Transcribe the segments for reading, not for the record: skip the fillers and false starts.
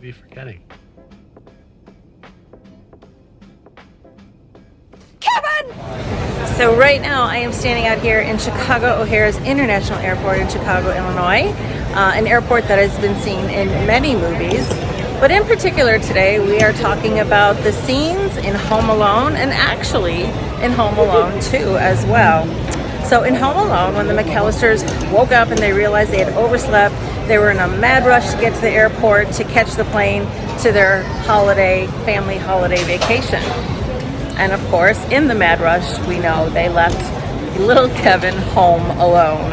be forgetting? So right now I am standing out here in Chicago O'Hare's International Airport in Chicago, Illinois, an airport that has been seen in many movies. But in particular today we are talking about the scenes in Home Alone and actually in Home Alone 2 as well. So in Home Alone, when the McAllisters woke up and they realized they had overslept, they were in a mad rush to get to the airport to catch the plane to their family holiday vacation. And of course, in the mad rush, we know they left little Kevin home alone.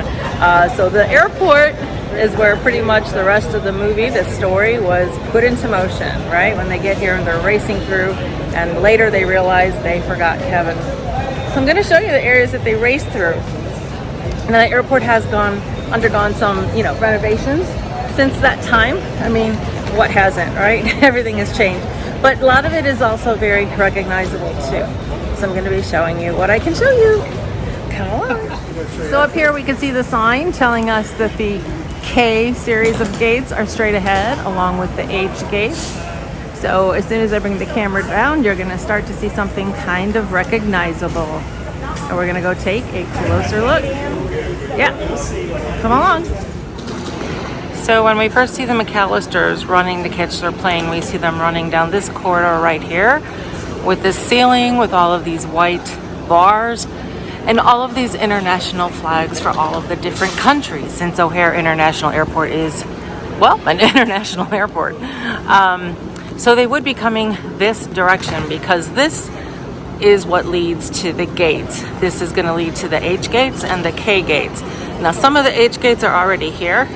So the airport is where pretty much the rest of the movie, the story, was put into motion, right? When they get here and they're racing through, and later they realize they forgot Kevin. So I'm going to show you the areas that they raced through. And the airport has undergone some, renovations since that time. I mean, what hasn't, right? Everything has changed. But a lot of it is also very recognizable too. So I'm going to be showing you what I can show you. Come along. So up here we can see the sign telling us that the K series of gates are straight ahead along with the H gates. So as soon as I bring the camera down, you're going to start to see something kind of recognizable. And we're going to go take a closer look. Yeah, come along. So when we first see the McAllisters running to catch their plane, we see them running down this corridor right here with this ceiling with all of these white bars and all of these international flags for all of the different countries, since O'Hare International Airport is, well, an international airport. So they would be coming this direction because this is what leads to the gates. This is going to lead to the H gates and the K gates. Now some of the H gates are already here,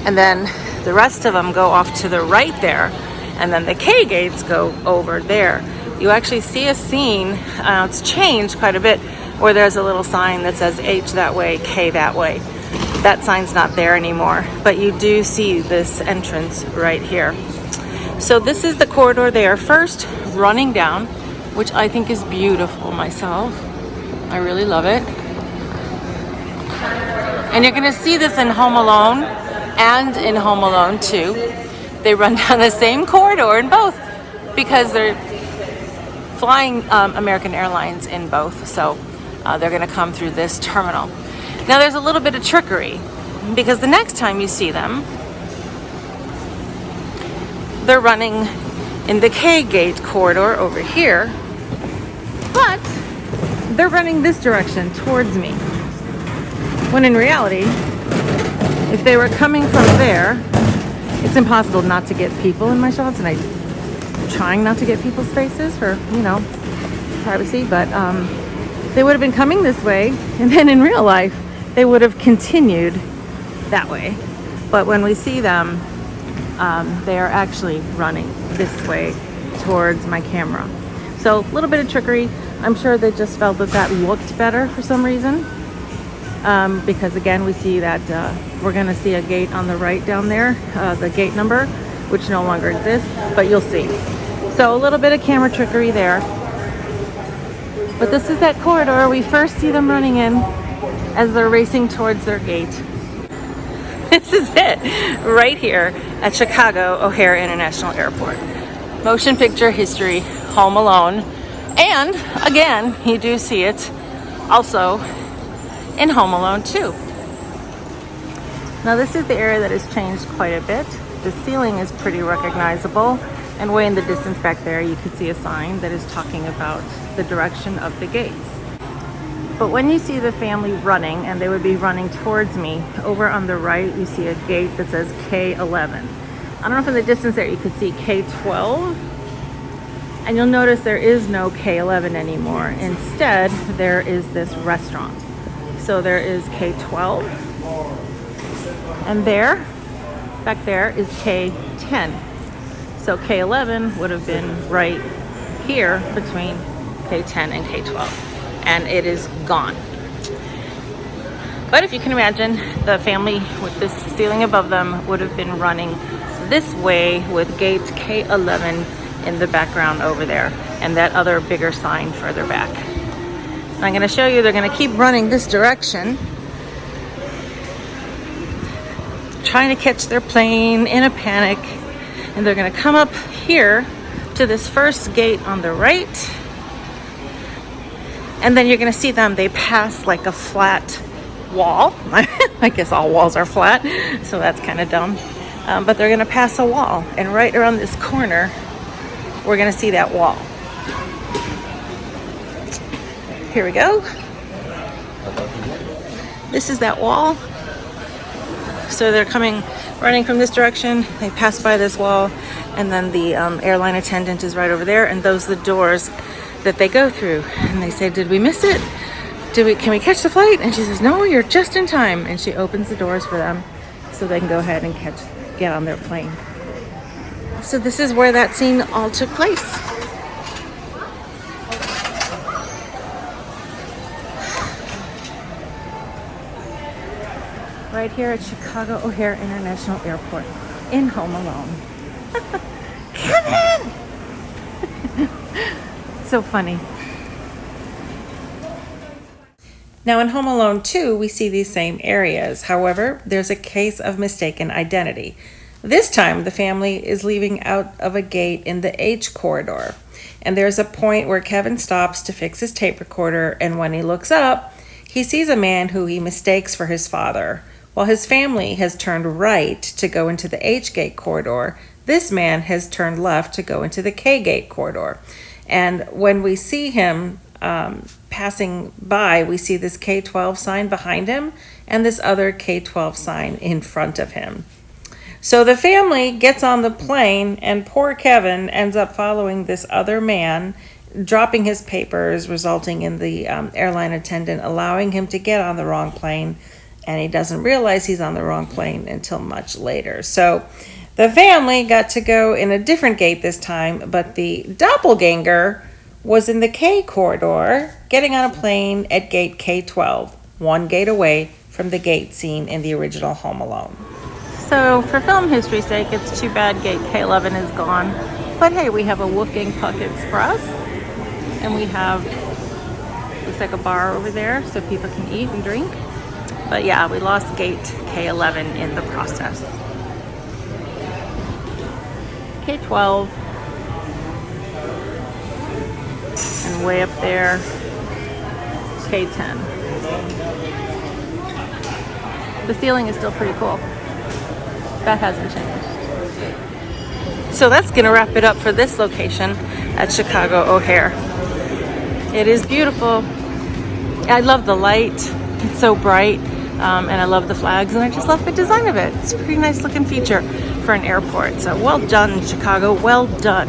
and then the rest of them go off to the right there, and then the K gates go over there. You actually see a scene, it's changed quite a bit, where there's a little sign that says H that way, K that way. That sign's not there anymore, but you do see this entrance right here. So this is the corridor they are first running down, which I think is beautiful myself. I really love it. And you're gonna see this in Home Alone and in Home Alone 2. They run down the same corridor in both because they're flying American Airlines in both. So they're gonna come through this terminal. Now there's a little bit of trickery because the next time you see them, they're running in the K gate corridor over here, but they're running this direction towards me. When in reality, if they were coming from there, it's impossible not to get people in my shots, and I'm trying not to get people's faces for, privacy, but they would have been coming this way, and then in real life, they would have continued that way. But when we see them, they are actually running this way towards my camera. So a little bit of trickery. I'm sure they just felt that looked better for some reason. Because again, we see that we're going to see a gate on the right down there, the gate number, which no longer exists, but you'll see. So a little bit of camera trickery there. But this is that corridor we first see them running in as they're racing towards their gate. This is it, right here at Chicago O'Hare International Airport. Motion picture history, Home Alone. And again, you do see it also in Home Alone 2. Now this is the area that has changed quite a bit. The ceiling is pretty recognizable, and way in the distance back there you can see a sign that is talking about the direction of the gates. But when you see the family running, and they would be running towards me, over on the right you see a gate that says K11. I don't know if in the distance there you could see K12, and you'll notice there is no K11 anymore. Instead, there is this restaurant. So there is K12, and there, back there, is K10. So K11 would have been right here between K10 and K12, and it is gone. But if you can imagine, the family with this ceiling above them would have been running this way with gate K11 in the background over there, and that other bigger sign further back. And I'm going to show you, they're going to keep running this direction, trying to catch their plane in a panic. And they're gonna come up here to this first gate on the right. And then you're gonna see them, they pass like a flat wall. I guess all walls are flat, so that's kind of dumb. But they're gonna pass a wall, and right around this corner, we're gonna see that wall. Here we go. This is that wall. So they're running from this direction. They pass by this wall, and then the airline attendant is right over there, and those are the doors that they go through. And they say, "Did we miss it? Can we catch the flight?" And she says, "No, you're just in time." And she opens the doors for them so they can go ahead and get on their plane. So this is where that scene all took place. Right here at Chicago O'Hare International Airport in Home Alone. Kevin! So funny. Now in Home Alone 2, we see these same areas. However, there's a case of mistaken identity. This time, the family is leaving out of a gate in the H corridor. And there's a point where Kevin stops to fix his tape recorder, and when he looks up, he sees a man who he mistakes for his father. While his family has turned right to go into the H gate corridor, this man has turned left to go into the K gate corridor. And when we see him passing by, we see this K-12 sign behind him and this other K-12 sign in front of him. So the family gets on the plane, and poor Kevin ends up following this other man, dropping his papers, resulting in the airline attendant allowing him to get on the wrong plane, and he doesn't realize he's on the wrong plane until much later. So the family got to go in a different gate this time, but the doppelganger was in the K corridor, getting on a plane at gate K-12, one gate away from the gate seen in the original Home Alone. So for film history's sake, it's too bad gate K-11 is gone. But hey, we have a Wolfgang Puck Express, and we have, looks like a bar over there so people can eat and drink. But yeah, we lost gate K-11 in the process. K-12. And way up there, K-10. The ceiling is still pretty cool. That hasn't changed. So that's gonna wrap it up for this location at Chicago O'Hare. It is beautiful. I love the light. It's so bright. And I love the flags, and I just love the design of it. It's a pretty nice looking feature for an airport. So well done, Chicago. Well done.